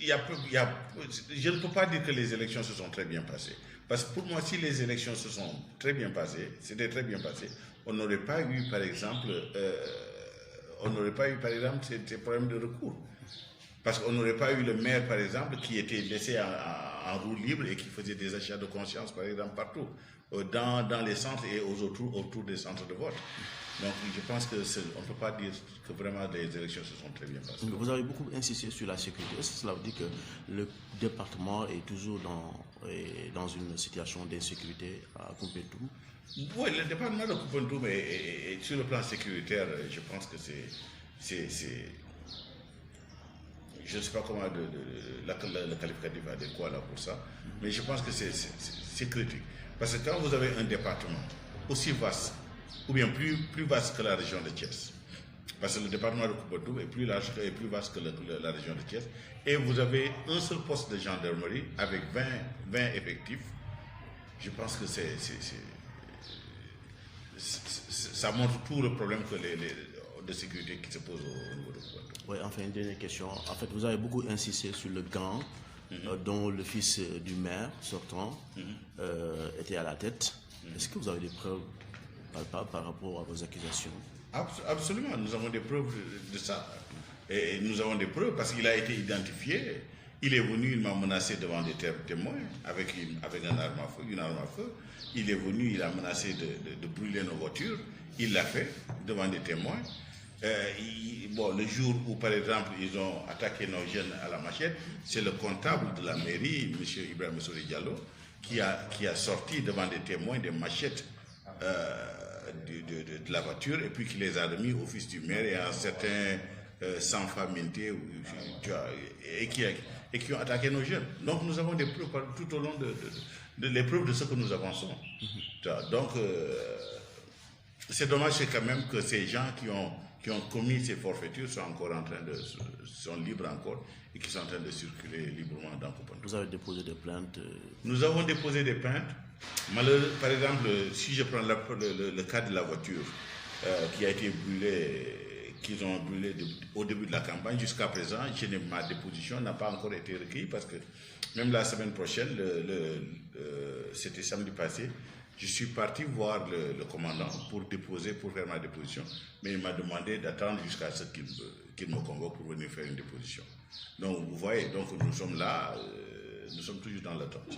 je ne peux pas dire que les élections se sont très bien passées. Parce que pour moi, si les élections se sont très bien passées, c'était très bien passé, on n'aurait pas eu, par exemple, ces problèmes de recours. Parce qu'on n'aurait pas eu le maire, par exemple, qui était laissé en roue libre et qui faisait des achats de conscience, par exemple, partout, dans les centres et autour des centres de vote. Donc, je pense qu'on ne peut pas dire que vraiment les élections se sont très bien passées. Vous avez beaucoup insisté sur la sécurité. Est-ce que cela veut dire que le département est toujours dans une situation d'insécurité à Koumpentoum? Oui, le département de Koumpentoum est sur le plan sécuritaire, je pense que c'est je ne sais pas comment le qualificatif adéquat là pour ça, mais je pense que c'est critique. Parce que quand vous avez un département aussi vaste, ou bien plus vaste que la région de Thiès, parce que le département de Koumpentoum est plus large et plus vaste que la région de Thiès, et vous avez un seul poste de gendarmerie avec 20 effectifs, je pense que ça montre tout le problème de sécurité qui se pose au niveau de Koumpentoum. Oui, enfin, une dernière question. En fait, vous avez beaucoup insisté sur le gang dont le fils du maire sortant était à la tête. Est-ce que vous avez des preuves palpables par rapport à vos accusations? Absolument, nous avons des preuves de ça. Et nous avons des preuves parce qu'il a été identifié. Il est venu, il m'a menacé devant des témoins avec une arme à feu. Il est venu, il a menacé de brûler nos voitures. Il l'a fait devant des témoins. Le jour où, par exemple, ils ont attaqué nos jeunes à la machette, c'est le comptable de la mairie, M. Ibrahim Souri Diallo, qui a sorti devant des témoins des machettes de la voiture et puis qui les a remis au fils du maire et à certains sans-femmes mintés et qui ont attaqué nos jeunes. Donc nous avons des preuves tout au long les preuves de ce que nous avançons. Donc c'est dommage quand même que ces gens qui ont commis ces forfaitures sont libres encore et qui sont en train de circuler librement dans Koumpentoum. Vous avez déposé des plaintes? Nous avons déposé des plaintes. Par exemple, si je prends le cas de la voiture qui a été brûlée, qu'ils ont brûlée au début de la campagne, jusqu'à présent, ma déposition n'a pas encore été recueillie parce que même la semaine prochaine, c'était samedi passé, je suis parti voir le commandant pour faire ma déposition, mais il m'a demandé d'attendre jusqu'à ce qu'il me convoque pour venir faire une déposition. Donc vous voyez, nous sommes là, nous sommes toujours dans l'attente.